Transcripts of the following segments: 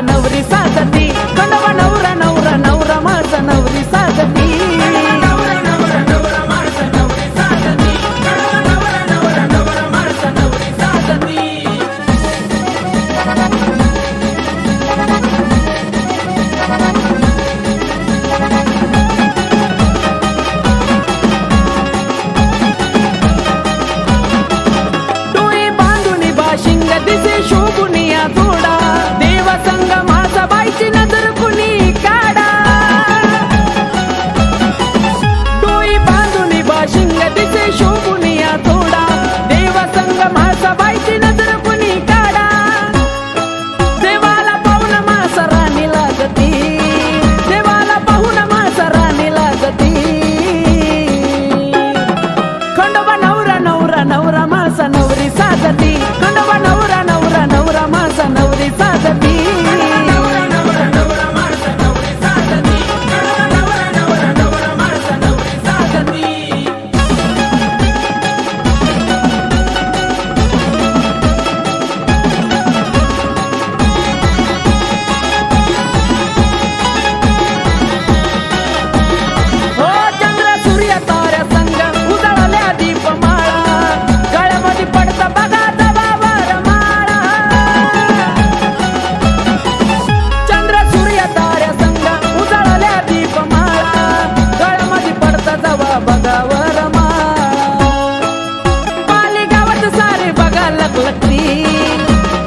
नवरी साजती खंडवा नवरा नवरा नवरा माझा नवरी साजती डोळे बांधून बाशिंग दिसे शोभुनिया जोडा देवा संग माझा बाईची नजर कुणी काढा डोळे बांधून बाशिंग दिसे शोभुनिया जोडा देवा संग माझा बाईची नजर कुणी काढा देवाला पाहून माझा राणी लागती देवाला पाहून माझा राणी लागती खंडोबा नवरा नवरा नवरा माझा नवरी साजती खंडोबा नवरा नवरा नवरा माझा नवरी साजती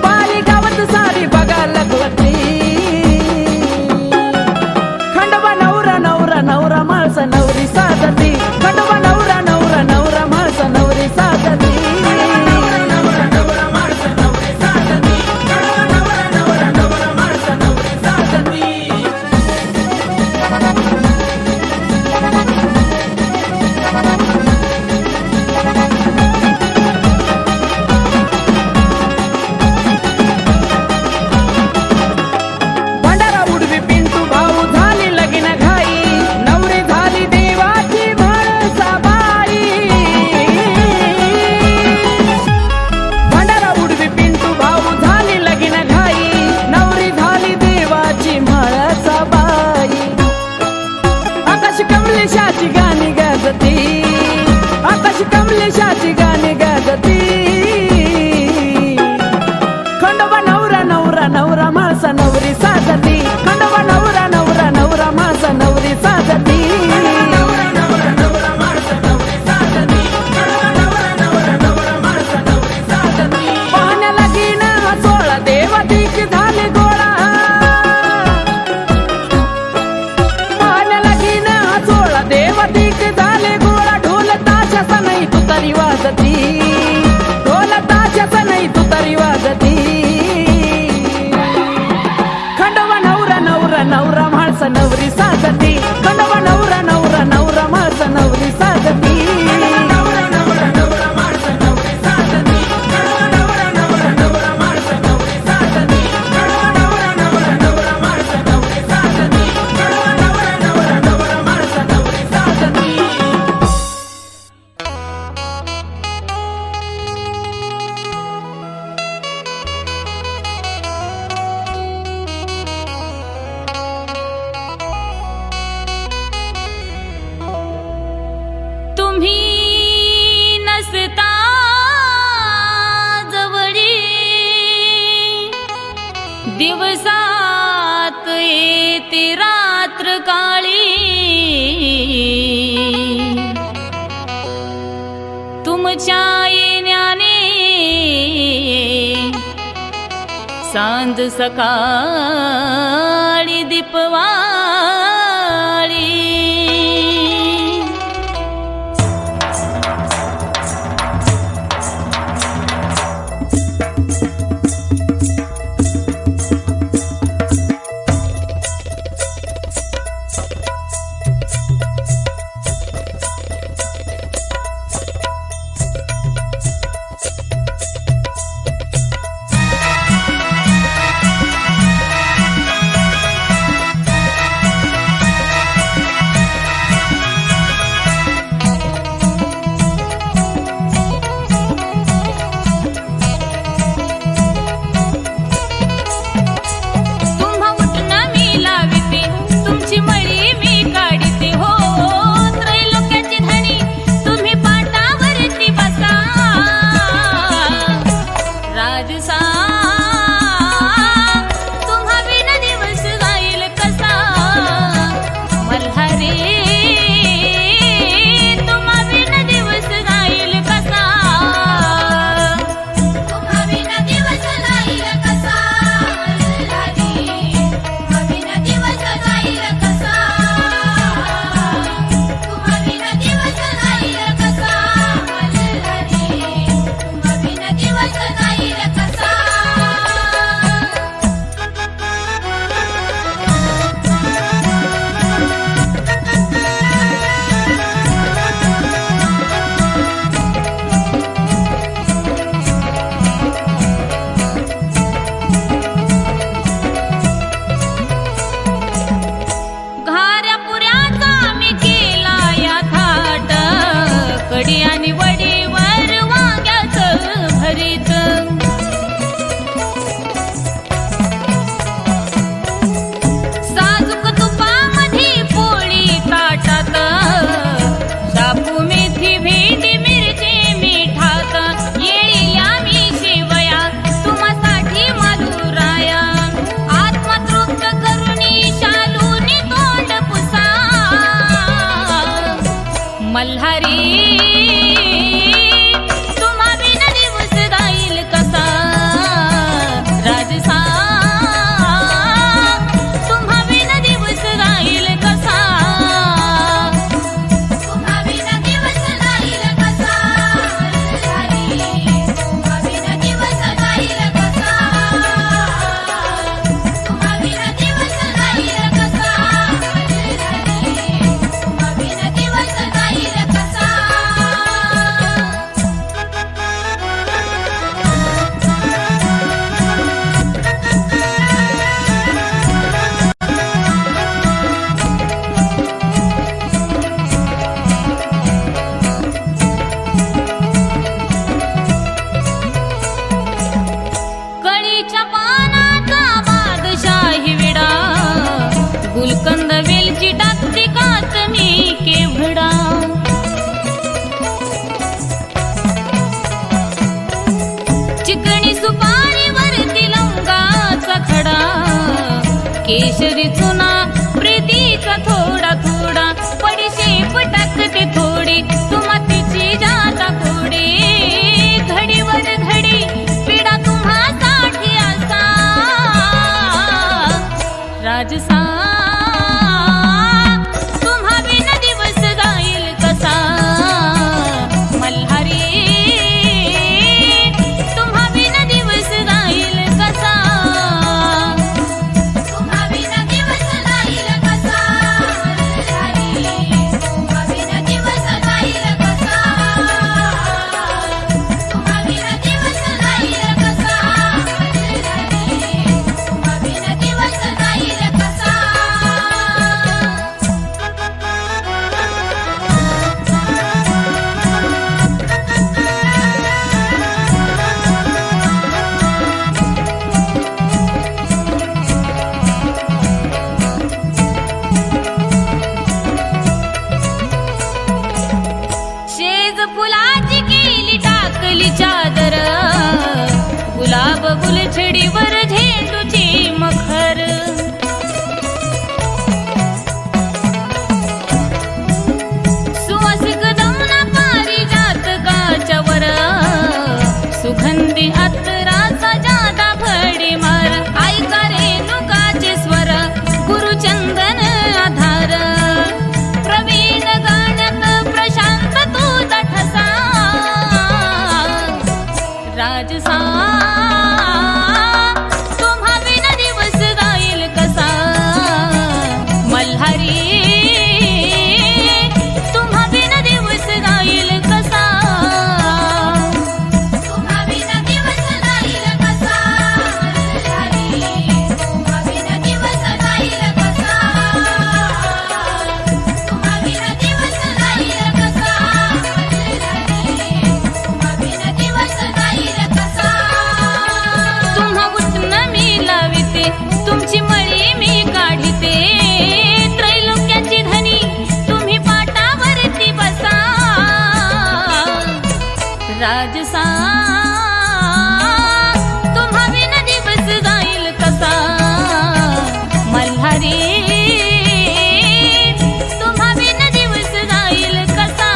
पाली गावात सारी बघा लगती खंडोबा नवरा नवरा नवरा माझा नवरी साजती खंडोबा नवरा नवरा नवरा माझा नवरी साजती कमलेशाची गाणी गाजती आकाश कमलेशाची गाणी गाजती खंडोबा नवरा नवरा नवरा माझा नवरी साजती खंडोबा नवरा नवरा नवरा माझा नवरी साजती पाहण्याला गेला हा सोळा देवातीची झाले गोळा देवतीक झाले गोळा ढोल ताशाचा नाही तू तरी वाजती ढोल ताशाचा नाही तू तरी वाजती खंडोबा नवरा नवरा नवरा माझा नवरी साजती खंडोबा नवरा नवरा नवरा माझा नवरी साजती दिवसात येते रात्र काळी तुमच्या येण्याने सांज सकाळी दीपवाळी केशरी चुना प्रीतीचा थोडा थोडा बडीशेप टाकते थोडी तुम्हा तिची जाता कोडी घडीवर घडी पिढा तुम्हा साठी असा राजसा तुम्हा बिन दिवस जाईल कसा मल्हारी तुम्हा बिन दिवस जाईल कसा तुम्हा बिन दिवस जाईल कसा मल्हारी तुम्हा बिन दिवस जाईल कसा तुम्हा बिन दिवस जाईल कसा मल्हारी तुम्हा बिन दिवस जाईल कसा शेज फुलाची केली टाकली चादर गुलाब गुलछडीवर झेंडूची मखर सुवासिक दमना पारिजातकाच्या वर सुगंधी अत्तराचा जादा भडी मार ऐका रेणुकाचे स्वर गुरुचंदन आधार प्रवीण गाण्यात प्रशांत तुझा ठसा राजसा तुम्हा बिन दिवस जाईल कसा मल्हारी तुम्हा बिन दिवस जाईल कसा तुम्हा बिन दिवस जाईल कसा मल्हारी तुम्हा बिन दिवस जाईल कसा तुम्हा बिन दिवस जाईल कसा मल्हारी तुम्हा बिन दिवस जाईल कसा तुम्हा उठणं मी लाविते तुमची मळी मी काढिते त्रैलोक्याची धनी तुम्ही पाटावरती बसा राजसा तुम्हा बिन दिवस जाईल कसा मल्हारी तुम्हा बिन दिवस जाईल कसा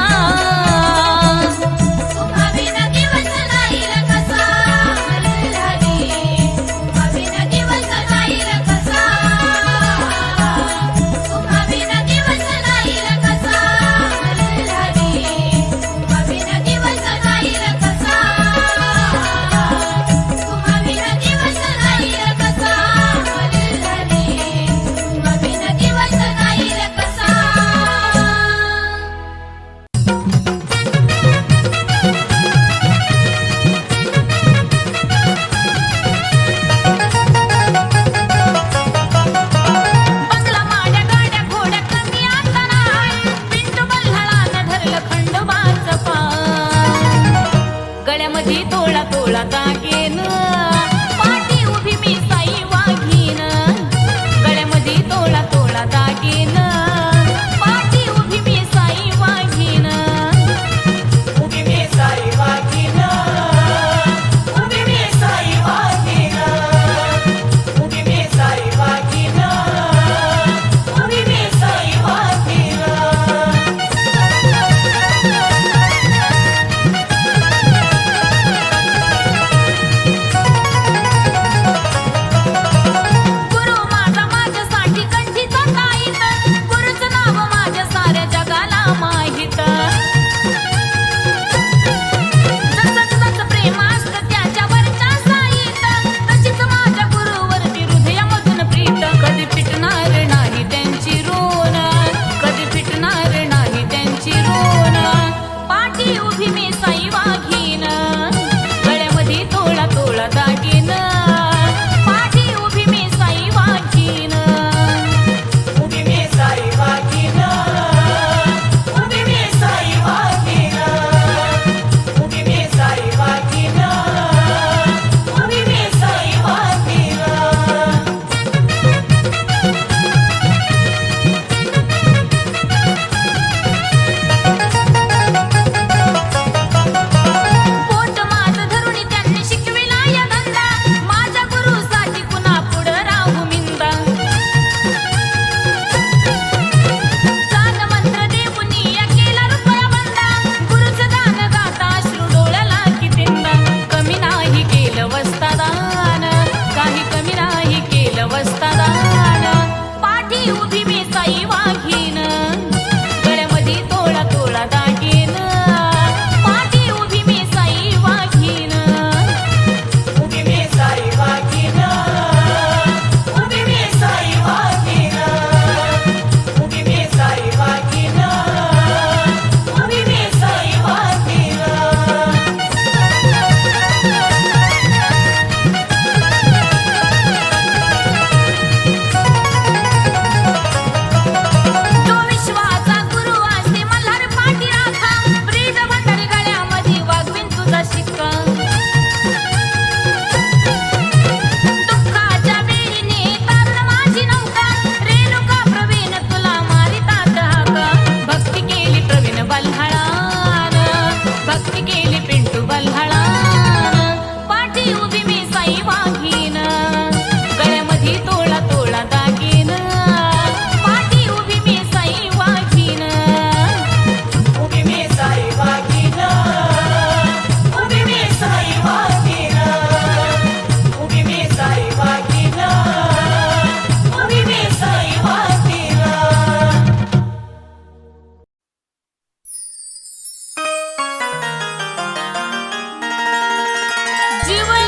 तुम्हा बिन दिवस जाईल कसा मल्हारी तुम्हा बिन दिवस जाईल कसा तुम्हा बिन दिवस जाईल कसा मल्हारी तुम्हा बिन दिवस जाईल कसा तुम्हा बिन दिवस जाईल कसा मल्हारी तुम्हा बिन दिवस जाईल कसा बसला माड्या गाड्या घोड्या कमी आता नाही पिंटू बल्हाळानं धरलं खंडोबाचं पाय गळ्यामध्ये तोळा तोळा दागेन पाठी उभी मी साई वाघीन गळ्यामध्ये तोळा तोळा दागेन पाठी उभी मी साई वाघीन उभी मी साई वाघीन उभी मी साई वाघीन उभी मी साई वाघीन उभी मी साई वाघीन तुम्हा जीव